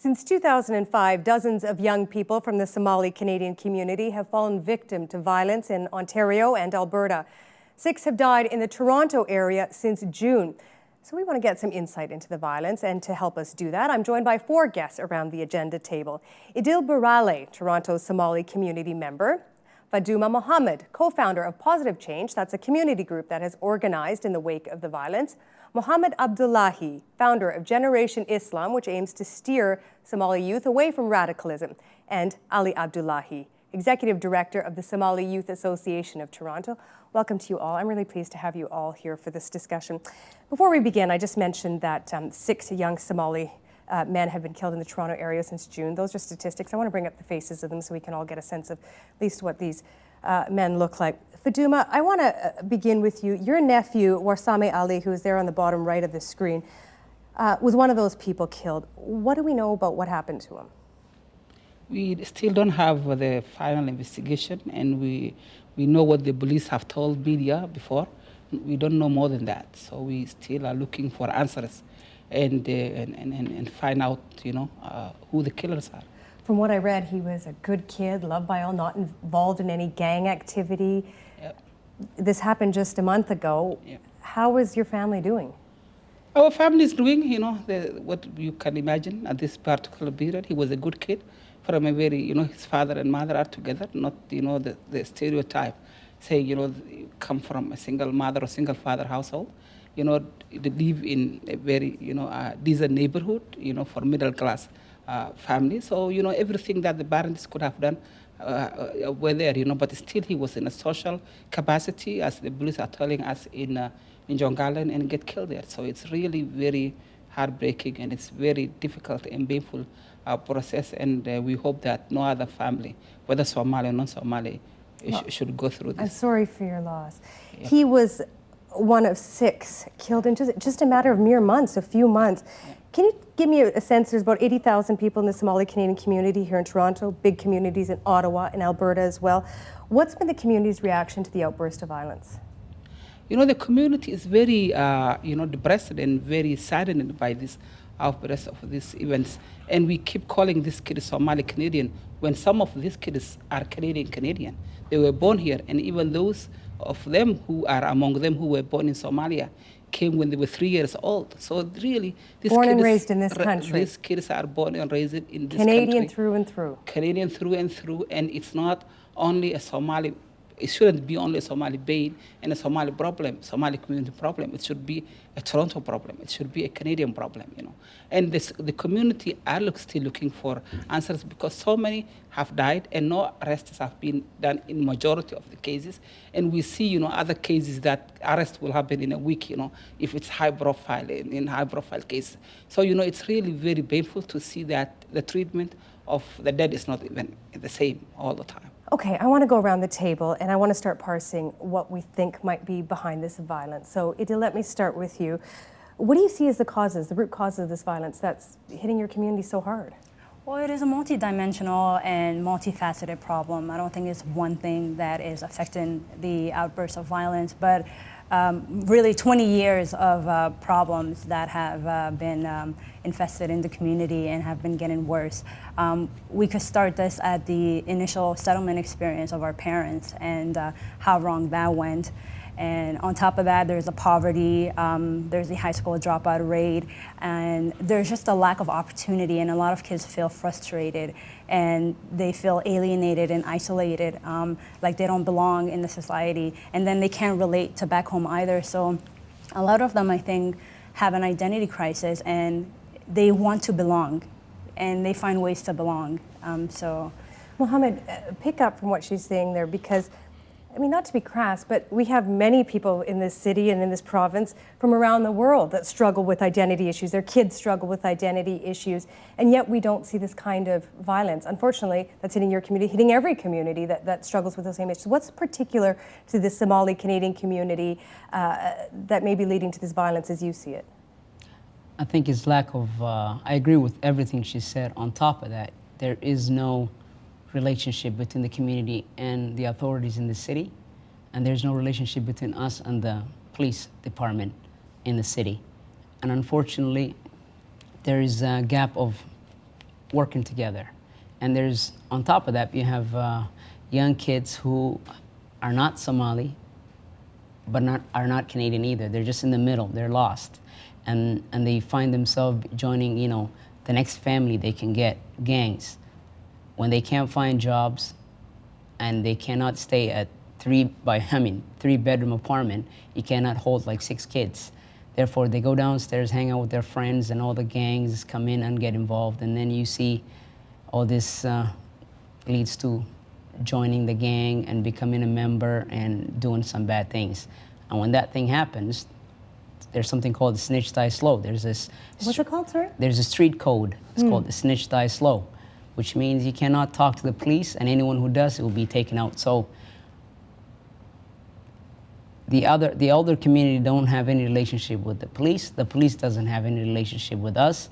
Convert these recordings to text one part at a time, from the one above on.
Since 2005, dozens of young people from the Somali-Canadian community have fallen victim to violence in Ontario and Alberta. 6 have died in the Toronto area since June. So we want to get some insight into the violence, and to help us do that, I'm joined by 4 guests around the agenda table. Idil Burale, Toronto's Somali community member. Faduma Mohammed, co-founder of Positive Change, that's a community group that has organized in the wake of the violence. Mohammed Abdullahi, founder of Generation Islam, which aims to steer Somali youth away from radicalism. And Ali Abdullahi, executive director of the Somali Youth Association of Toronto. Welcome to you all. I'm really pleased to have you all here for this discussion. Before we begin, I just mentioned that 6 young Somali men have been killed in the Toronto area since June. Those are statistics. I want to bring up the faces of them so we can all get a sense of at least what these men look like. Faduma, I want to begin with you. Your nephew, Warsame Ali, who is there on the bottom right of the screen, was one of those people killed. What do we know about what happened to him? We still don't have the final investigation, and we know what the police have told media before. We don't know more than that. So we still are looking for answers and find out, who the killers are. From what I read, he was a good kid, loved by all, not involved in any gang activity. Yep. This happened just a month ago. Yep. How is your family doing? Our family is doing, what you can imagine at this particular period. He was a good kid from a very, his father and mother are together, not, the stereotype saying, come from a single mother or single father household. They live in a very, decent neighborhood, for middle class family. So, everything that the parents could have done were there, but still he was in a social capacity, as the police are telling us, in Jongalan, and get killed there. So it's really very heartbreaking, and it's very difficult and painful process, and we hope that no other family, whether Somali or non-Somali, should go through this. I'm sorry for your loss. Yeah. He was one of 6 killed in just a matter of mere months, a few months. Yeah. Can you give me a sense? There's about 80,000 people in the Somali-Canadian community here in Toronto, big communities in Ottawa and Alberta as well. What's been the community's reaction to the outburst of violence? The community is very, depressed and very saddened by this outburst of these events. And we keep calling these kids Somali-Canadian when some of these kids are Canadian. They were born here, and even those of them who are among them who were born in Somalia came when they were 3 years old. So really, born and raised in this country. These kids are born and raised in this Canadian country. through and through. Canadian through and through, and it's not only a Somali. It shouldn't be only a Somali pain and a Somali problem, Somali community problem. It should be a Toronto problem. It should be a Canadian problem, And the community are still looking for answers, because so many have died and no arrests have been done in majority of the cases. And we see, other cases that arrest will happen in a week, if it's high profile, in high profile cases. So, it's really very painful to see that the treatment of the dead is not even the same all the time. Okay, I want to go around the table, and I want to start parsing what we think might be behind this violence. So, Idil, let me start with you. What do you see as the root causes of this violence that's hitting your community so hard? Well, it is a multidimensional and multifaceted problem. I don't think it's one thing that is affecting the outburst of violence, but really 20 years of problems that have been infested in the community and have been getting worse. We could start this at the initial settlement experience of our parents and how wrong that went. And on top of that, there's the poverty, there's the high school dropout rate, and there's just a lack of opportunity, and a lot of kids feel frustrated and they feel alienated and isolated, like they don't belong in the society, and then they can't relate to back home either. So a lot of them, I think, have an identity crisis, and they want to belong, and they find ways to belong. Mohammed, pick up from what she's saying there, because not to be crass, but we have many people in this city and in this province from around the world that struggle with identity issues. Their kids struggle with identity issues, and yet we don't see this kind of violence. Unfortunately, that's hitting your community, hitting every community that struggles with those same issues. What's particular to the Somali-Canadian community that may be leading to this violence as you see it? I think it's lack of, I agree with everything she said. On top of that, there is no relationship between the community and the authorities in the city, and there's no relationship between us and the police department in the city. And unfortunately, there is a gap of working together. And there's, on top of that, you have young kids who are not Somali, but are not Canadian either. They're just in the middle. They're lost. And they find themselves joining, the next family they can get, gangs. When they can't find jobs and they cannot stay at three-bedroom apartment, you cannot hold like 6 kids. Therefore, they go downstairs, hang out with their friends, and all the gangs come in and get involved. And then you see all this leads to joining the gang and becoming a member and doing some bad things. And when that thing happens, there's something called the snitch die slow. There's this. What's it called, sorry? There's a street code. It's called the snitch die slow, which means you cannot talk to the police, and anyone who does, it will be taken out. So the older community don't have any relationship with the police. The police doesn't have any relationship with us.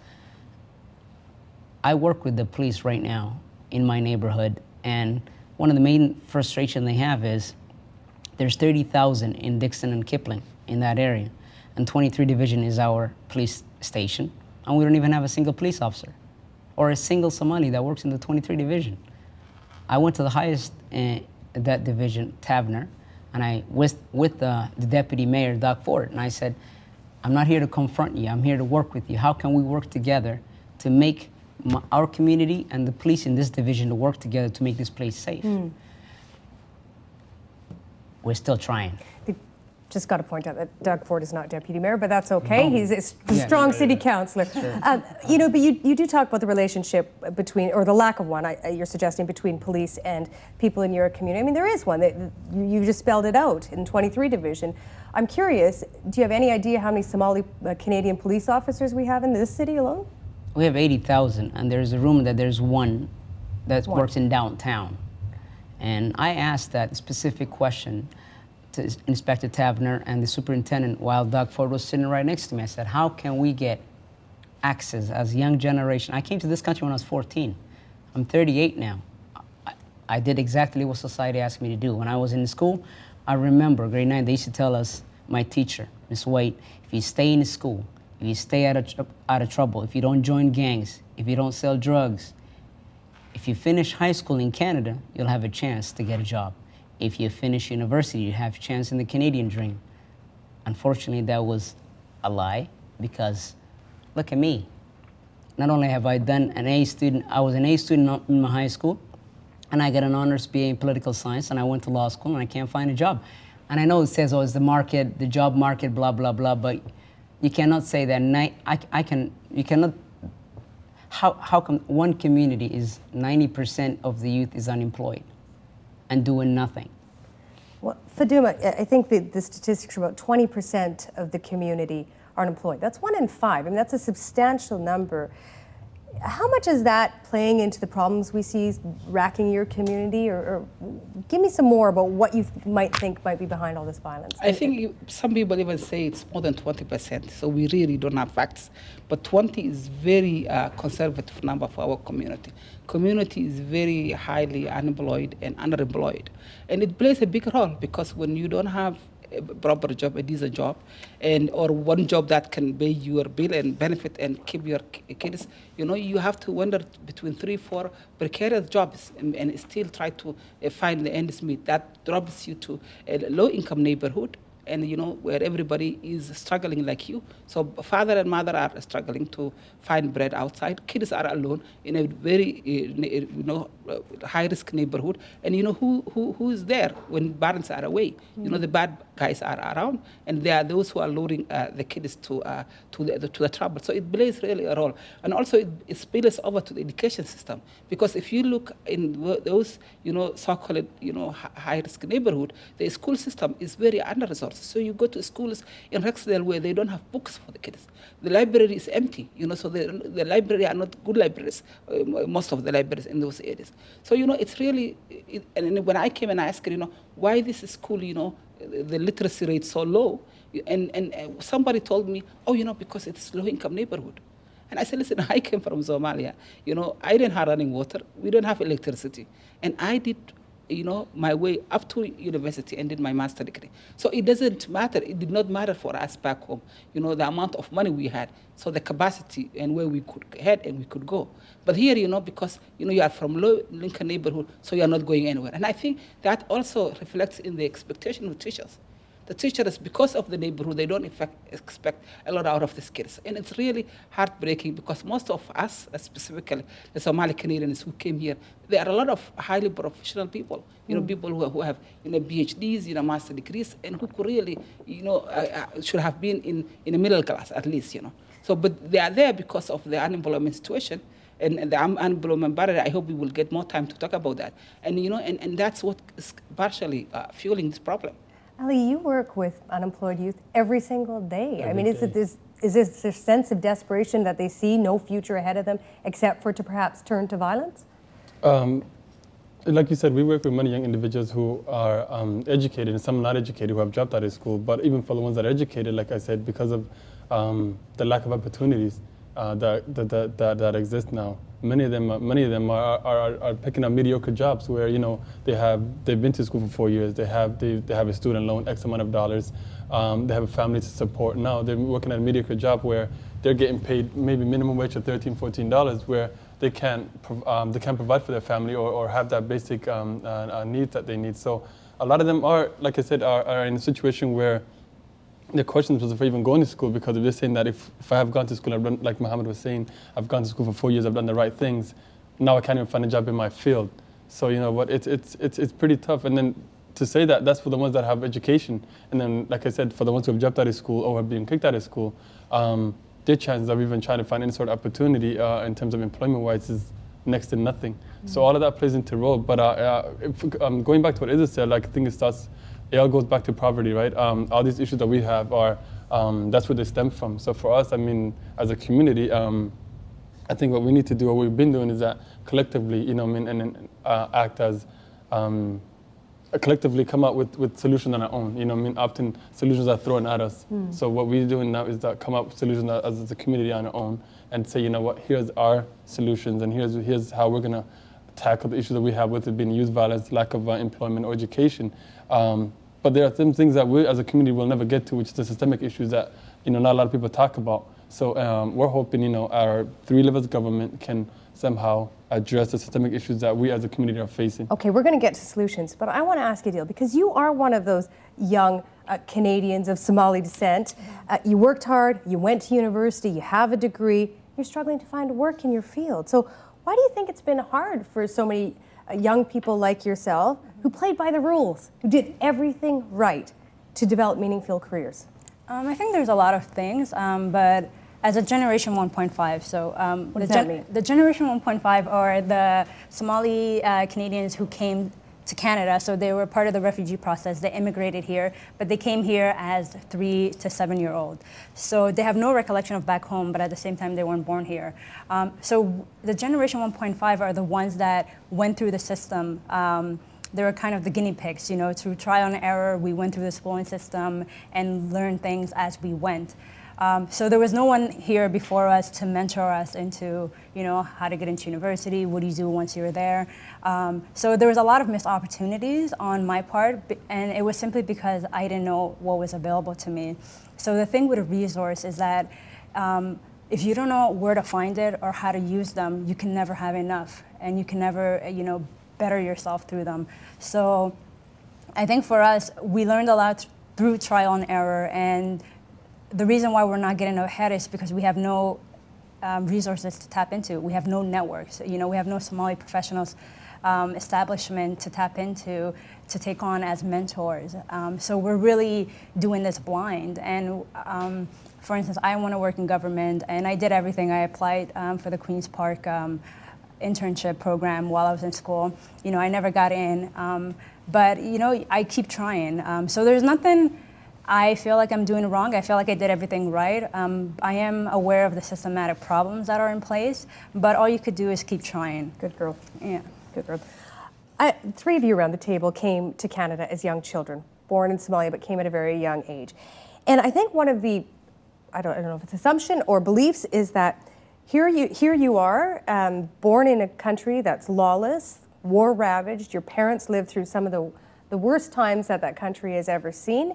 I work with the police right now in my neighborhood, and one of the main frustration they have is there's 30,000 in Dixon and Kipling in that area, and 23 Division is our police station, and we don't even have a single police officer or a single Somali that works in the 23 Division. I went to the highest in that division, Tavener, and I with the deputy mayor, Doug Ford, and I said, I'm not here to confront you, I'm here to work with you. How can we work together to make our community and the police in this division to work together to make this place safe? We're still trying. Just got to point out that Doug Ford is not deputy mayor, but that's okay. He's a strong city councillor. Sure. But you do talk about the relationship between, or the lack of one, you're suggesting, between police and people in your community. I mean, there is one. You just spelled it out in 23 Division. I'm curious, do you have any idea how many Somali-Canadian police officers we have in this city alone? We have 80,000, and there's a rumor that there's one that works in downtown. And I asked that specific question to Inspector Tavener and the superintendent while Doug Ford was sitting right next to me. I said, how can we get access as a young generation? I came to this country when I was 14. I'm 38 now. I did exactly what society asked me to do. When I was in school, I remember grade 9, they used to tell us, my teacher, Ms. White, if you stay in school, if you stay out of trouble, if you don't join gangs, if you don't sell drugs, if you finish high school in Canada, you'll have a chance to get a job. If you finish university, you have a chance in the Canadian dream. Unfortunately, that was a lie, because look at me. Not only have I done an A student, I was an A student in my high school, and I got an honors BA in political science, and I went to law school, and I can't find a job. And I know it says, oh, it's the market, the job market, blah, blah, blah, but you cannot say that. You cannot, how come one community is 90% of the youth is unemployed and doing nothing? Well, Faduma, I think the statistics are about 20% of the community are unemployed. That's 1 in 5. I mean, that's a substantial number. How much is that playing into the problems we see racking your community? Or give me some more about what you might think might be behind all this violence. I think some people even say it's more than 20%, so we really don't have facts. But 20 is very conservative number for our community. Community is very highly unemployed and underemployed. And it plays a big role, because when you don't have a proper job, a decent job, or one job that can pay your bill and benefit and keep your kids, you have to wander between 3-4 precarious jobs and still try to find the ends meet. That drops you to a low-income neighborhood, and where everybody is struggling like you. So father and mother are struggling to find bread outside. Kids are alone in a very high-risk neighborhood. And who is there when parents are away? The bad guys are around, and they are those who are luring the kids to the trouble. So it plays really a role. And also it spills over to the education system, because if you look in those so-called high-risk neighborhood, the school system is very under-resourced. So you go to schools in Rexdale where they don't have books for the kids. The library is empty, so the library are not good libraries, most of the libraries in those areas. So, it's really, and when I came and I asked, why this school, the literacy rate so low, and somebody told me, oh, because it's low-income neighborhood. And I said, listen, I came from Somalia. I didn't have running water. We don't have electricity. And I did my way up to university and did my master degree. So it doesn't matter. It did not matter for us back home, the amount of money we had, so the capacity and where we could head and we could go. But here, because, you are from low-income neighborhood, so you are not going anywhere. And I think that also reflects in the expectation of teachers. The teachers, because of the neighborhood, they don't in fact expect a lot out of the kids. And it's really heartbreaking because most of us, specifically the Somali Canadians who came here, there are a lot of highly professional people, people who have, PhDs, master degrees, and who could really, should have been in the middle class at least, So, but they are there because of the unemployment situation. And the unemployment barrier, I hope we will get more time to talk about that. And, and that's what is partially fueling this problem. Ali, you work with unemployed youth every single day. Is this a sense of desperation that they see no future ahead of them except for to perhaps turn to violence? Like you said, we work with many young individuals who are educated and some not educated who have dropped out of school. But even for the ones that are educated, like I said, because of the lack of opportunities that exist now, many of them are picking up mediocre jobs where they've been to school for 4 years, they have a student loan, X amount of dollars, they have a family to support. Now they're working at a mediocre job where they're getting paid maybe minimum wage of $13, $14, where they can't provide for their family or have that basic needs that they need. So a lot of them are, like I said, are in a situation where the question was for even going to school, because they're saying that if I have gone to school, I've done, like Muhammad was saying, I've gone to school for 4 years, I've done the right things, now I can't even find a job in my field. So you know what, it's pretty tough. And then to say that, that's for the ones that have education. And then, like I said, for the ones who have dropped out of school or have been kicked out of school, their chances of even trying to find any sort of opportunity in terms of employment-wise is next to nothing. Mm-hmm. So all of that plays into a role. But going back to what Izza said, like, I think it all goes back to poverty, right? All these issues that we have are, that's where they stem from. So for us, I mean, as a community, I think what we need to do, what we've been doing, is that collectively, act as, collectively come up with solutions on our own. Often solutions are thrown at us. Mm. So what we're doing now is that come up with solutions as a community on our own and say, you know what, here's our solutions and here's how we're gonna tackle the issues that we have with it being youth violence, lack of employment or education. But there are some things that we as a community will never get to, which is the systemic issues that not a lot of people talk about. So we're hoping our 3 levels of government can somehow address the systemic issues that we as a community are facing. Okay, we're going to get to solutions, but I want to ask you, Adil, because you are one of those young Canadians of Somali descent. You worked hard, you went to university, you have a degree, you're struggling to find work in your field. So why do you think it's been hard for so many young people like yourself who played by the rules, who did everything right to develop meaningful careers? I think there's a lot of things, but as a Generation 1.5, so what does that mean? The Generation 1.5 are the Somali Canadians who came to Canada, so they were part of the refugee process. They immigrated here, but they came here as 3 to 7-year-old. So they have no recollection of back home, but at the same time, they weren't born here. So the Generation 1.5 are the ones that went through the system. They were kind of the guinea pigs, through trial and error. We went through the schooling system and learned things as we went. So there was no one here before us to mentor us into, how to get into university, what do you do once you're there. So there was a lot of missed opportunities on my part, and it was simply because I didn't know what was available to me. So the thing with a resource is that if you don't know where to find it or how to use them, you can never have enough, and you can never, better yourself through them. So I think for us, we learned a lot through trial and error, and the reason why we're not getting ahead is because we have no resources to tap into. We have no networks. We have no Somali professionals establishment to tap into, to take on as mentors. So we're really doing this blind. And for instance, I want to work in government, and I did everything. I applied for the Queen's Park internship program while I was in school. I never got in, but I keep trying. So there's nothing I feel like I'm doing wrong. I feel like I did everything right. I am aware of the systematic problems that are in place, but all you could do is keep trying. Good girl. Yeah. Good girl. 3 of you around the table came to Canada as young children, born in Somalia, but came at a very young age. And I think one of the, I don't know if it's assumption or beliefs, is that here you are, born in a country that's lawless, war-ravaged. Your parents lived through some of the worst times that country has ever seen,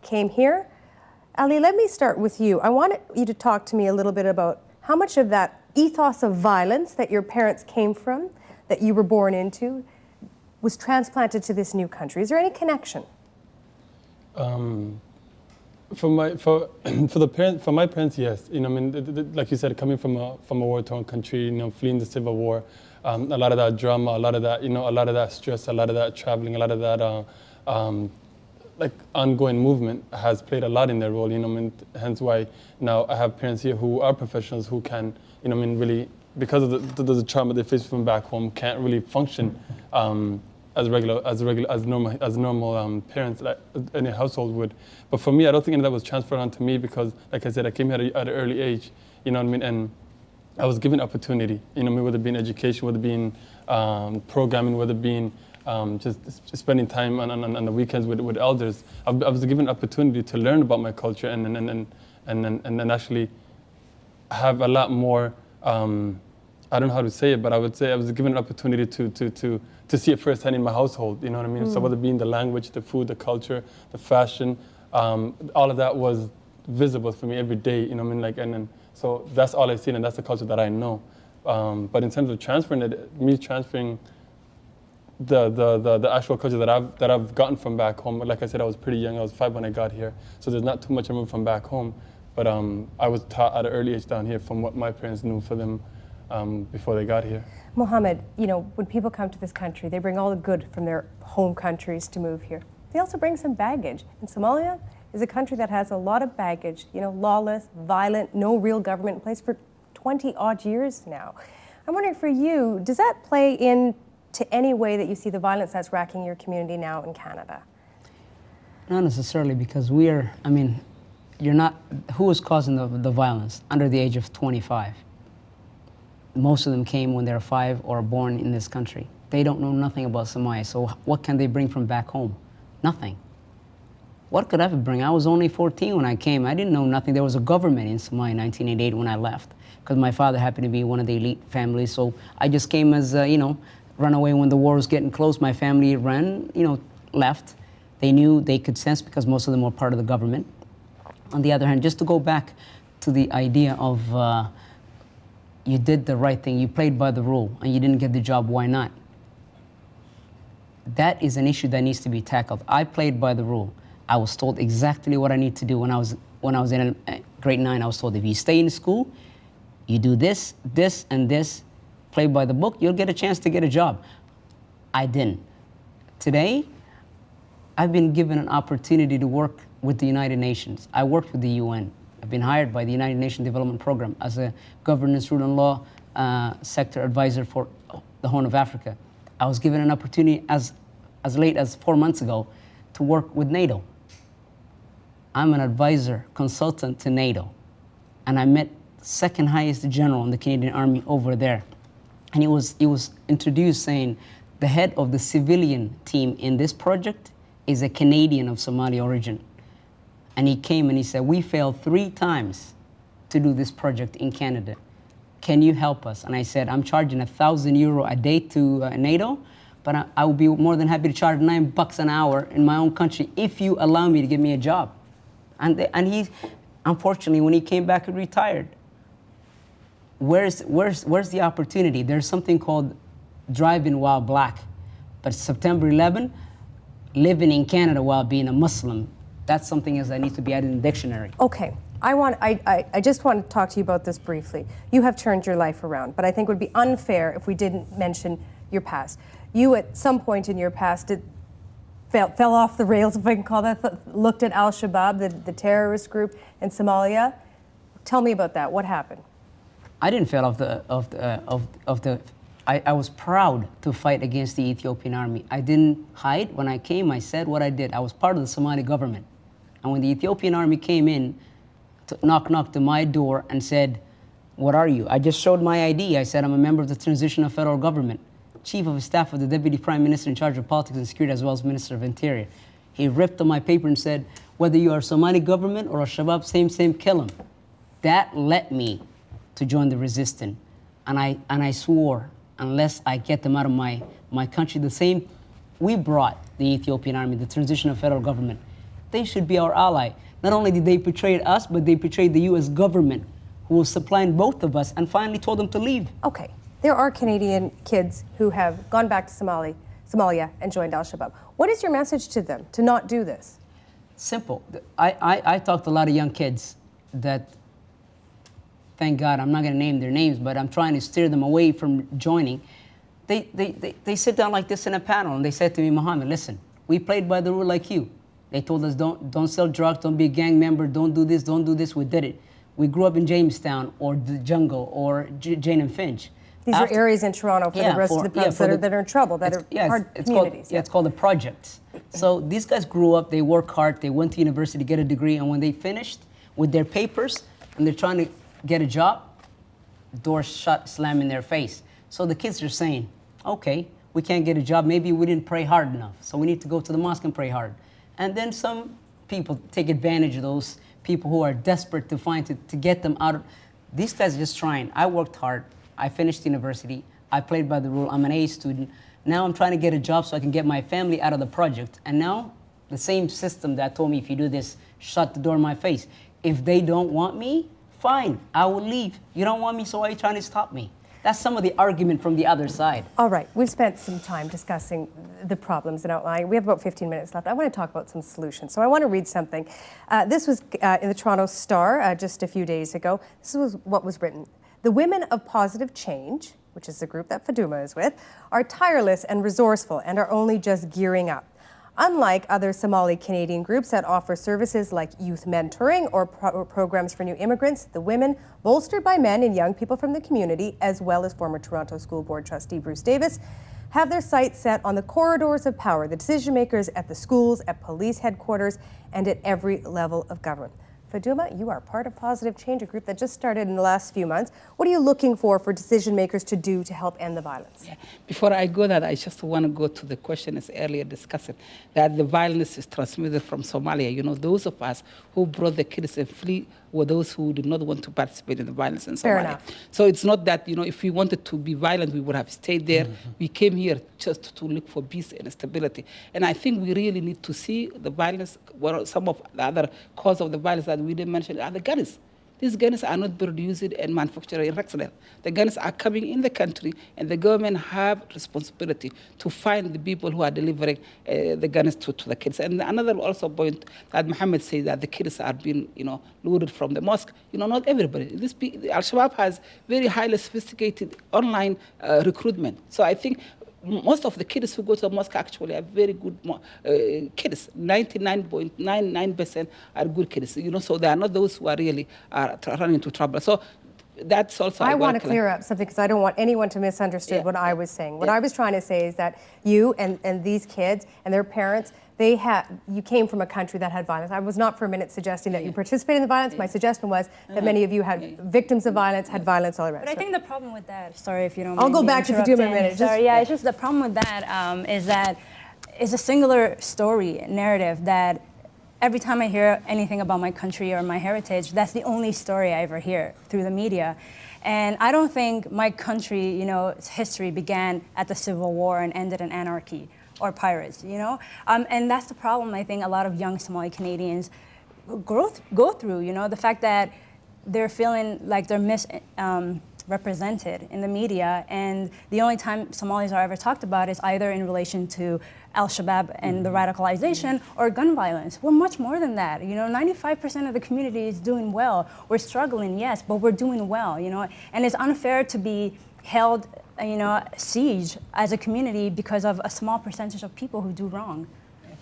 came here. Ali, let me start with you. I want you to talk to me a little bit about how much of that ethos of violence that your parents came from, that you were born into, was transplanted to this new country. Is there any connection? For my parents, yes. You know, I mean, like you said, coming from a war-torn country, you know, fleeing the civil war, a lot of that drama, a lot of that, you know, a lot of that stress, a lot of that traveling, a lot of that like ongoing movement has played a lot in their role. You know, I mean, hence why now I have parents here who are professionals who can, you know, I mean, really, because of the trauma they face from back home, can't really function as normal parents that any household would. But for me, I don't think any of that was transferred onto me because, like I said, I came here at an early age, you know what I mean, and I was given opportunity, you know what I mean, whether it being education, whether it being programming, whether it being just spending time on the weekends with elders. I was given opportunity to learn about my culture and actually have a lot more. I don't know how to say it, but I would say I was given an opportunity to see it firsthand in my household. You know what I mean? So whether it being the language, the food, the culture, the fashion, all of that was visible for me every day. You know what I mean? Like, and then so that's all I've seen, and that's the culture that I know. But in terms of transferring it, me transferring the actual culture that I've gotten from back home. Like I said, I was pretty young. I was 5 when I got here, so there's not too much I moved from back home. But I was taught at an early age down here from what my parents knew for them before they got here. Mohammed, you know, when people come to this country, they bring all the good from their home countries to move here. They also bring some baggage. And Somalia is a country that has a lot of baggage, you know, lawless, violent, no real government in place for 20-odd years now. I'm wondering for you, does that play into any way that you see the violence that's racking your community now in Canada? Not necessarily, because we are, I mean, you're not, who is causing the violence under the age of 25? Most of them came when they're 5 or born in this country. They don't know nothing about Somalia, so what can they bring from back home? Nothing. What could I bring? I was only 14 when I came. I didn't know nothing. There was a government in Somalia in 1988 when I left, because my father happened to be one of the elite families, so I just came as, you know, run away when the war was getting close. My family ran, you know, left. They knew, they could sense, because most of them were part of the government. On the other hand, just to go back to the idea of you did the right thing, you played by the rule, and you didn't get the job, why not? That is an issue that needs to be tackled. I played by the rule. I was told exactly what I need to do when I was in grade 9. I was told, if you stay in school, you do this, this, and this, play by the book, you'll get a chance to get a job. I didn't. Today, I've been given an opportunity to work with the United Nations. I worked with the UN. I've been hired by the United Nations Development Program as a governance, rule and law sector advisor for the Horn of Africa. I was given an opportunity as late as 4 months ago to work with NATO. I'm an advisor, consultant to NATO. And I met the second highest general in the Canadian Army over there. And it was introduced saying, the head of the civilian team in this project is a Canadian of Somali origin. And he came and he said, we failed 3 times to do this project in Canada. Can you help us? And I said, I'm charging €1,000 a day to NATO, but I will be more than happy to charge $9 an hour in my own country if you allow me to give me a job. And he, unfortunately, when he came back, he retired. Where's the opportunity? There's something called driving while black. But September 11, living in Canada while being a Muslim, that's something that needs to be added in the dictionary. Okay, I just want to talk to you about this briefly. You have turned your life around, but I think it would be unfair if we didn't mention your past. You, at some point in your past, fell off the rails, if I can call that, looked at Al-Shabaab, the terrorist group in Somalia. Tell me about that. What happened? I didn't fall off the. I was proud to fight against the Ethiopian army. I didn't hide. When I came, I said what I did. I was part of the Somali government. And when the Ethiopian army came in, knocked to my door and said, what are you? I just showed my ID. I said, I'm a member of the transitional federal government, chief of staff of the deputy prime minister in charge of politics and security, as well as minister of interior. He ripped on my paper and said, whether you are Somali government or Al-Shabaab, same, kill him. That led me to join the resistance. And I swore unless I get them out of my country. The same, we brought the Ethiopian army, the transitional federal government. They should be our ally. Not only did they betray us, but they betrayed the U.S. government, who was supplying both of us, and finally told them to leave. Okay, there are Canadian kids who have gone back to Somalia and joined Al-Shabaab. What is your message to them to not do this? Simple. I talked to a lot of young kids that, thank God, I'm not going to name their names, but I'm trying to steer them away from joining. They sit down like this in a panel, and they said to me, Mohammed, listen, we played by the rule like you. They told us, don't sell drugs, don't be a gang member, don't do this. We did it. We grew up in Jamestown or the jungle or Jane and Finch. These are areas in Toronto for the rest of the province that are in trouble, that are hard communities. It's called the projects. So these guys grew up, they work hard, they went to university to get a degree, and when they finished with their papers and they're trying to get a job, doors shut, slam in their face. So the kids are saying, okay, we can't get a job, maybe we didn't pray hard enough, so we need to go to the mosque and pray hard. And then some people take advantage of those people who are desperate to get them out of. These guys are just trying. I worked hard. I finished university. I played by the rule. I'm an A student. Now I'm trying to get a job so I can get my family out of the project. And now the same system that told me, if you do this, shut the door in my face. If they don't want me, fine, I will leave. You don't want me, so why are you trying to stop me? That's some of the argument from the other side. All right, we've spent some time discussing the problems and outlining. We have about 15 minutes left. I want to talk about some solutions. So I want to read something. This was in the Toronto Star just a few days ago. This was what was written. The women of Positive Change, which is the group that Faduma is with, are tireless and resourceful and are only just gearing up. Unlike other Somali-Canadian groups that offer services like youth mentoring or programs for new immigrants, the women, bolstered by men and young people from the community, as well as former Toronto School Board trustee Bruce Davis, have their sights set on the corridors of power, the decision makers at the schools, at police headquarters, and at every level of government. Faduma, you are part of Positive Change, a group that just started in the last few months. What are you looking for decision makers to do to help end the violence? Yeah. Before I go that, I just want to go to the question as earlier discussed, that the violence is transmitted from Somalia. You know, those of us who brought the kids and flee were those who did not want to participate in the violence in Somalia. Fair enough. So it's not that, you know, if we wanted to be violent, we would have stayed there. Mm-hmm. We came here just to look for peace and stability. And I think we really need to see the violence. Well, some of the other cause of the violence that we didn't mention are the guns. These guns are not produced and manufactured in Rexdale. The guns are coming in the country, and the government have responsibility to find the people who are delivering the guns to the kids. And another also point that Mohammed said, that the kids are being, you know, lured from the mosque. You know, not everybody. Al-Shabaab has very highly sophisticated online recruitment. So I think most of the kids who go to the mosque actually are very good kids. 99.99% are good kids. You know, so they are not those who are really running into trouble. So that's also. I want to clear up something because I don't want anyone to misunderstand what I was saying. What I was trying to say is that you and these kids and their parents, you came from a country that had violence. I was not for a minute suggesting that you participated in the violence. My suggestion was that many of you had victims of violence, had violence all around. But I think the problem with that, sorry if you don't I'll mind go me back to Faduma in a minute. Sorry, yeah, it's just the problem with that is that it's a singular story, narrative that every time I hear anything about my country or my heritage, that's the only story I ever hear through the media. And I don't think my country, you know, its history began at the Civil War and ended in anarchy or pirates, you know? And that's the problem I think a lot of young Somali Canadians go through, you know, the fact that they're feeling like they're misrepresented in the media, and the only time Somalis are ever talked about is either in relation to Al-Shabaab and the radicalization or gun violence. We're much more than that. You know, 95% of the community is doing well. We're struggling, yes, but we're doing well, you know, and it's unfair to be held, you know, siege as a community because of a small percentage of people who do wrong.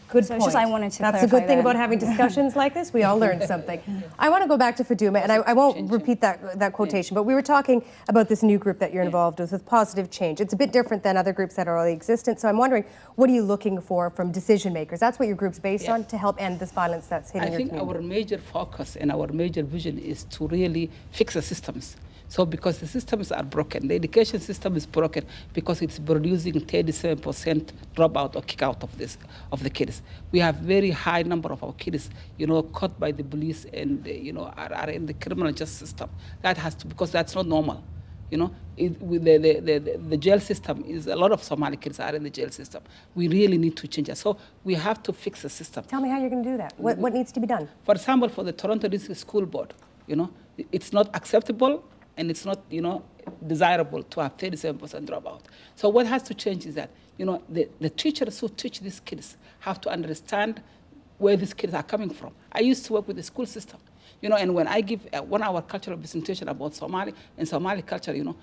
Good so point. It's just I wanted to That's a good thing about having discussions like this. We all learn something. I want to go back to Faduma, and I won't repeat that quotation, but we were talking about this new group that you're involved with Positive Change. It's a bit different than other groups that are already existent, so I'm wondering, what are you looking for from decision makers? That's what your group's based on, to help end this violence that's hitting your community. I think our major focus and our major vision is to really fix the systems. So because the systems are broken, the education system is broken because it's producing 37% dropout or kick out of the kids. We have very high number of our kids, you know, caught by the police and, you know, are in the criminal justice system. That has to, because that's not normal. You know, with the jail system is a lot of Somali kids are in the jail system. We really need to change it. So we have to fix the system. Tell me how you're going to do that. What needs to be done? For example, for the Toronto District School Board, you know, it's not acceptable and it's not, you know, desirable to have 37% dropout. So what has to change is that, you know, the teachers who teach these kids have to understand where these kids are coming from. I used to work with the school system, you know, and when I give a 1-hour cultural presentation about Somali and Somali culture, you know,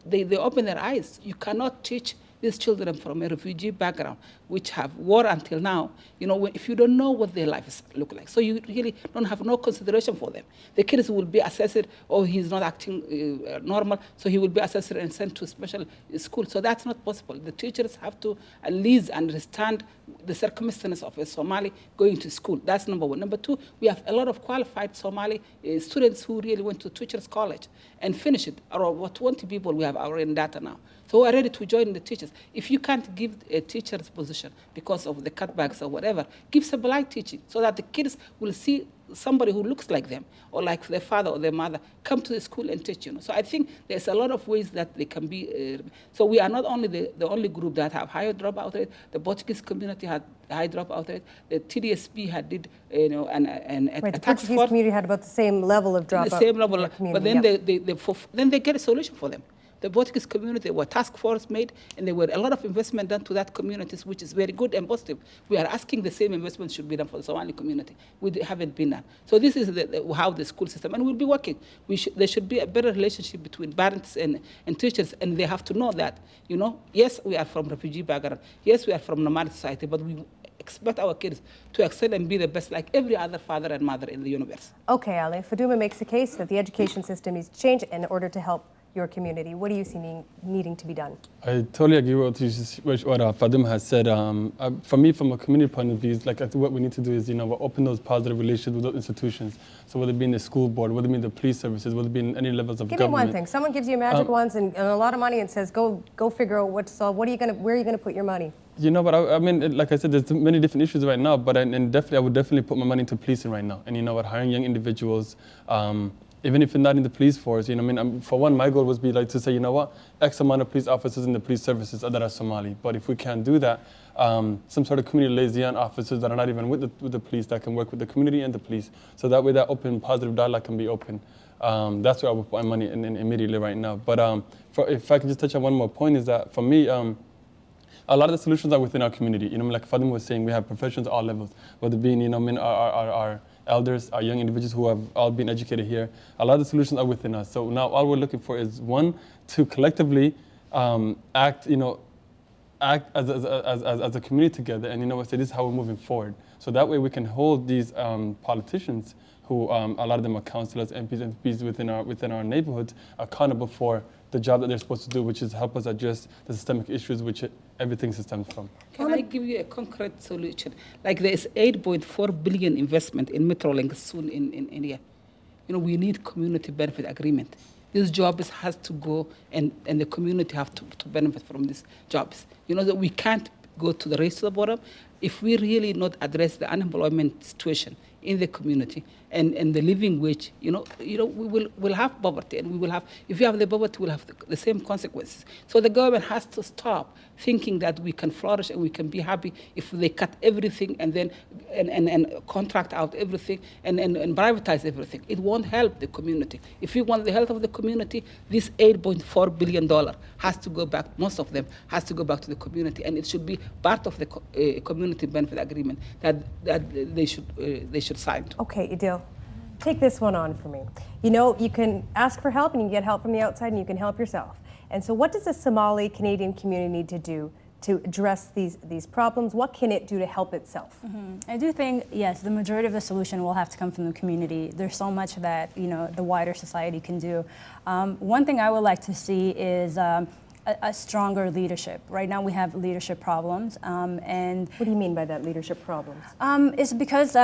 they open their eyes. You cannot teach these children from a refugee background, which have war until now, you know, if you don't know what their lives look like. So you really don't have no consideration for them. The kids will be assessed, oh, he's not acting normal, so he will be assessed and sent to special school. So that's not possible. The teachers have to at least understand the circumstances of a Somali going to school. That's number one. Number two, we have a lot of qualified Somali students who really went to teachers college and finished it. Around 20 people we have already in data now. So we're ready to join the teachers. If you can't give a teacher's position because of the cutbacks or whatever, give supply teaching so that the kids will see somebody who looks like them or like their father or their mother come to the school and teach, you know. So I think there's a lot of ways that they can be. So we are not only the only group that have higher dropout rate. The Portuguese community had high dropout rate. The TDSP had did, you know, the a task Portuguese force. community had about the same level of dropout. The same level, but then yep. then they get a solution for them. The Portuguese community, there were task force made, and there were a lot of investment done to that communities, which is very good and positive. We are asking the same investment should be done for the Somali community. We haven't been done. So this is how the school system, and we'll be working. There should be a better relationship between parents and teachers, and they have to know that, you know, yes, we are from refugee background. Yes, we are from nomadic society, but we expect our kids to excel and be the best like every other father and mother in the universe. Okay, Ali, Faduma makes the case that the education system needs to change in order to help your community. What do you see needing to be done? I totally agree with what Faduma has said. For me, from a community point of view, I think what we need to do is, you know, open those positive relations with those institutions. So whether it be in the school board, whether it be in the police services, whether it be in any levels of government. Give me one thing. Someone gives you magic wands and a lot of money and says, go figure out where are you going to put your money? You know, but I mean, like I said, there's many different issues right now, but I would definitely put my money into policing right now. And you know what, hiring young individuals, even if you're not in the police force, you know, I mean, for one, my goal was to say, you know what, X amount of police officers in the police services that are Somali. But if we can't do that, some sort of community liaison officers that are not even with the police that can work with the community and the police. So that way, that open, positive dialogue can be open. That's where I would put my money in immediately right now. But if I can just touch on one more point, is that for me, a lot of the solutions are within our community. You know, like Fatima was saying, we have professions at all levels, whether it being, you know, our elders, our young individuals who have all been educated here. A lot of the solutions are within us. So now all we're looking for is, one, to collectively act as a community together, and, you know, say this is how we're moving forward. So that way we can hold these politicians who, a lot of them are councillors, MPs within our neighborhoods, accountable for the job that they're supposed to do, which is help us address the systemic issues which everything stems from. Can I give you a concrete solution? Like there is 8.4 billion investment in Metrolink soon in India. You know, we need community benefit agreement. These jobs has to go, and the community have to benefit from these jobs. You know, that we can't go to the race to the bottom if we really not address the unemployment situation in the community and the living wage. You know, we'll have poverty, and we will have, if you have the poverty, we'll have the same consequences. So the government has to stop thinking that we can flourish and we can be happy if they cut everything and then and contract out everything and privatize everything. It won't help the community. If we want the health of the community, this $8.4 billion has to go back, most of them has to go back to the community, and it should be part of the community benefit agreement that they should sign. Okay, Idil, take this one on for me. You know, you can ask for help and you can get help from the outside and you can help yourself. And so what does the Somali-Canadian community need to do to address these problems? What can it do to help itself? I do think, yes, the majority of the solution will have to come from the community. There's so much that, you know, the wider society can do. One thing I would like to see is a stronger leadership. Right now we have leadership problems, and what do you mean by that, leadership problems? It's because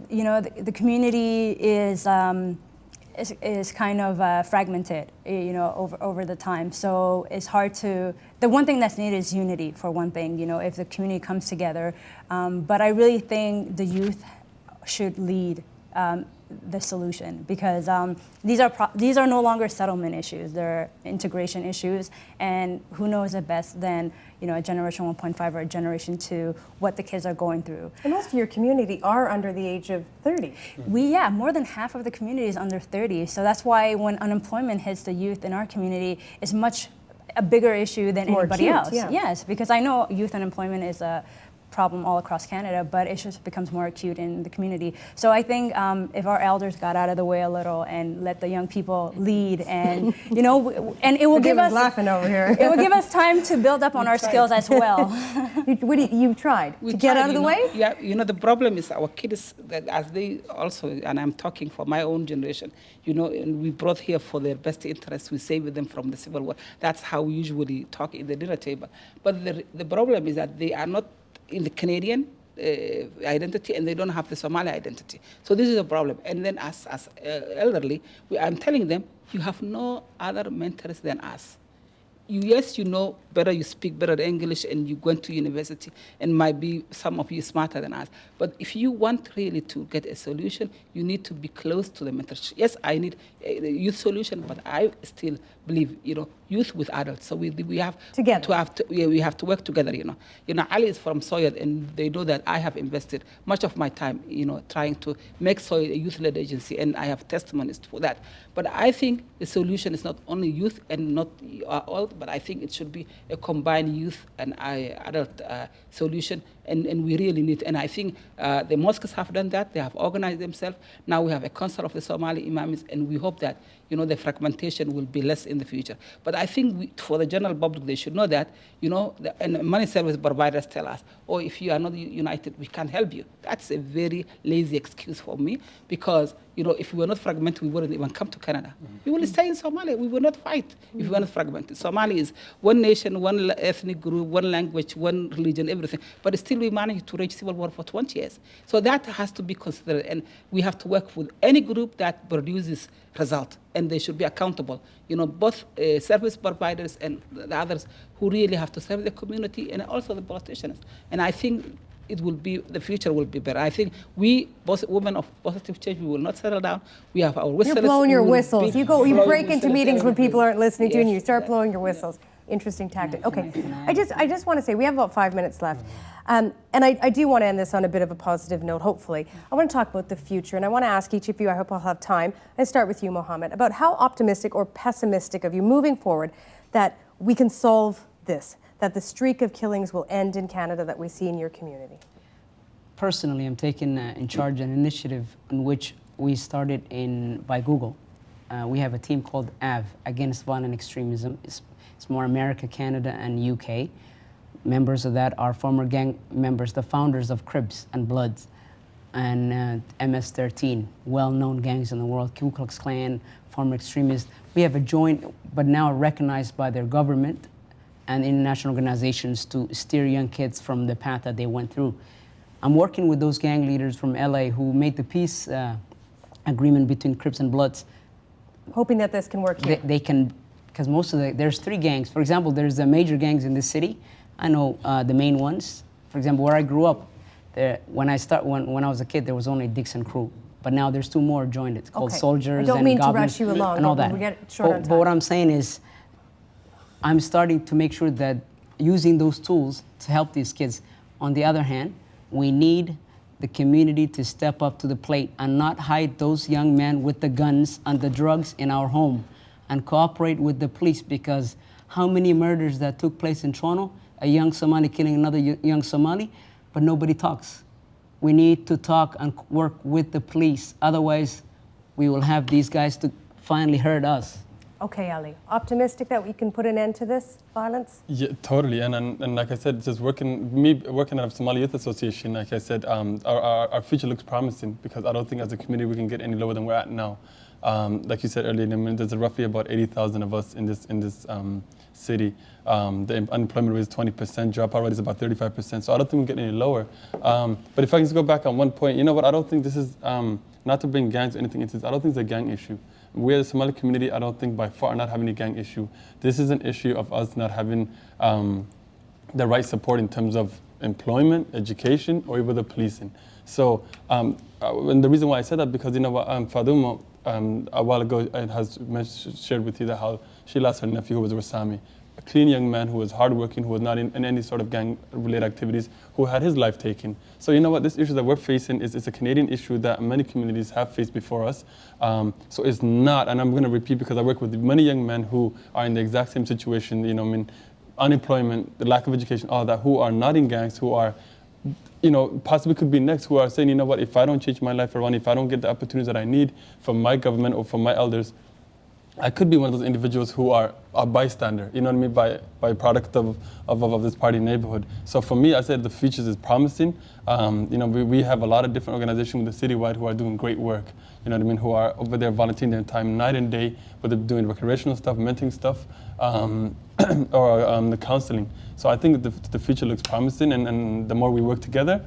you know, the community is kind of fragmented, you know, over the time. So it's hard to. The one thing that's needed is unity, for one thing. You know, if the community comes together. But I really think the youth should lead the solution, because these are no longer settlement issues. They're integration issues, and who knows it best than a generation 1.5 or a generation 2 what the kids are going through. And most of your community are under the age of 30. More than half of the community is under 30. So that's why when unemployment hits the youth in our community, it's much a bigger issue than anybody else. Yeah. Yes, because I know youth unemployment is a problem all across Canada, but it just becomes more acute in the community. So I think if our elders got out of the way a little and let the young people lead, and and it will give us laughing over here. It will give us time to build up on our skills as well. You tried to get out of the way? Yeah, the problem is our kids, that as they also, and I'm talking for my own generation, and we brought here for their best interests, we save them from the civil war. That's how we usually talk in the dinner table. But the problem is that they are not in the Canadian identity, and they don't have the Somali identity. So this is a problem. And then as elderly, I'm telling them, you have no other mentors than us. Yes, you know better, you speak better English, and you went to university, and might be some of you smarter than us. But if you want really to get a solution, you need to be close to the mentorship. Yes, I need a youth solution, but I still believe, youth with adults. So we have we have to work together. Ali is from Soyad, and they know that I have invested much of my time, trying to make Soyad a youth-led agency, and I have testimonies for that. But I think the solution is not only youth and not all, but I think it should be a combined youth and adult solution, and we really need. And I think the mosques have done that. They have organized themselves. Now we have a council of the Somali imams, and we hope that the fragmentation will be less in the future. But I think for the general public, they should know that and money service providers tell us, oh, if you are not united, we can't help you. That's a very lazy excuse for me, because if we were not fragmented, we wouldn't even come to Canada. We will stay in Somalia. We will not fight if we were not fragmented. Somalia is one nation, one ethnic group, one language, one religion, everything. But still, we managed to rage civil war for 20 years. So that has to be considered, and we have to work with any group that produces result, and they should be accountable. Both service providers and the others who really have to serve the community, and also the politicians. And I think the future will be better. I think we, both women of positive change, we will not settle down. We have our whistles. You're blowing your whistles. You break into meetings when people aren't listening to you, and you start blowing your whistles. Interesting tactic. Okay, I just want to say we have about 5 minutes left, and I do want to end this on a bit of a positive note. Hopefully, I want to talk about the future, and I want to ask each of you. I hope I'll have time. I start with you, Mohammed, about how optimistic or pessimistic of you moving forward that we can solve this, that the streak of killings will end in Canada that we see in your community. Personally, I'm taking in charge an initiative in which we started by Google. We have a team called AV, Against Violent Extremism. It's more America, Canada, and UK. Members of that are former gang members, the founders of Crips and Bloods and MS-13, well-known gangs in the world, Ku Klux Klan, former extremists. We have a joint, but now recognized by their government and international organizations to steer young kids from the path that they went through. I'm working with those gang leaders from LA who made the peace agreement between Crips and Bloods. Hoping that this can work here. They can, because there's 3 gangs. For example, there's the major gangs in the city. I know the main ones. For example, where I grew up, when I was a kid, there was only Dixon Crew. But now there's 2 more joined. It's called Soldiers and Goblins. I don't mean to rush you along, and all that. We get short on time. But what I'm saying is, I'm starting to make sure that using those tools to help these kids. On the other hand, we need the community to step up to the plate and not hide those young men with the guns and the drugs in our home, and cooperate with the police, because how many murders that took place in Toronto, a young Somali killing another young Somali, but nobody talks. We need to talk and work with the police. Otherwise, we will have these guys to finally hurt us. Okay, Ali. Optimistic that we can put an end to this violence? Yeah, totally. And like I said, just working at a Somali Youth Association, like I said, our future looks promising, because I don't think as a community we can get any lower than we're at now. Like you said earlier, there's roughly about 80,000 of us in this city. The unemployment rate is 20%, dropout rate is about 35%. So I don't think we can get any lower. But if I can just go back on one point, you know what? I don't think this is not to bring gangs or anything into this. I don't think it's a gang issue. We as a Somali community, I don't think by far are not having a gang issue. This is an issue of us not having the right support in terms of employment, education, or even the policing. So, and the reason why I said that, because you know what, Faduma, a while ago, has shared with you that how she lost her nephew, who was a Rasami, a clean young man who was hardworking, who was not in any sort of gang-related activities, who had his life taken. So you know what, this issue that we're facing is a Canadian issue that many communities have faced before us. So it's not, and I'm going to repeat because I work with many young men who are in the exact same situation, you know, I mean, unemployment, the lack of education, all that, who are not in gangs, who are, you know, possibly could be next, who are saying, you know what, if I don't change my life around, if I don't get the opportunities that I need from my government or from my elders, I could be one of those individuals who are a bystander, you know what I mean, by product of this party neighborhood. So for me, I said the futures is promising. You know, we have a lot of different organizations with the citywide who are doing great work, you know what I mean, who are over there volunteering their time night and day, whether they're doing recreational stuff, mentoring stuff, or the counseling. So I think the future looks promising, and the more we work together,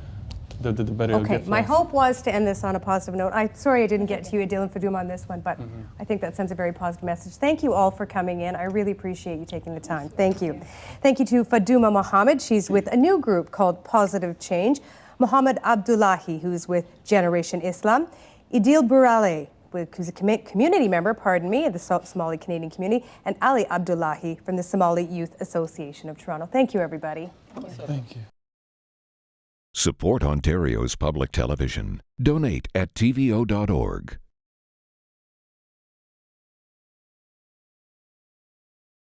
the better it'll get for my us. hope was to end this on a positive note. Sorry I didn't get to you, Adil and Faduma, on this one, but I think that sends a very positive message. Thank you all for coming in. I really appreciate you taking the time. Thank you. Thank you to Faduma Mohammed. She's with a new group called Positive Change. Mohammed Abdullahi, who's with Generation Islam. Idil Burale, who's a community member, of the Somali-Canadian community, and Ali Abdullahi from the Somali Youth Association of Toronto. Thank you, everybody. Thank you. Support Ontario's public television. Donate at tvo.org.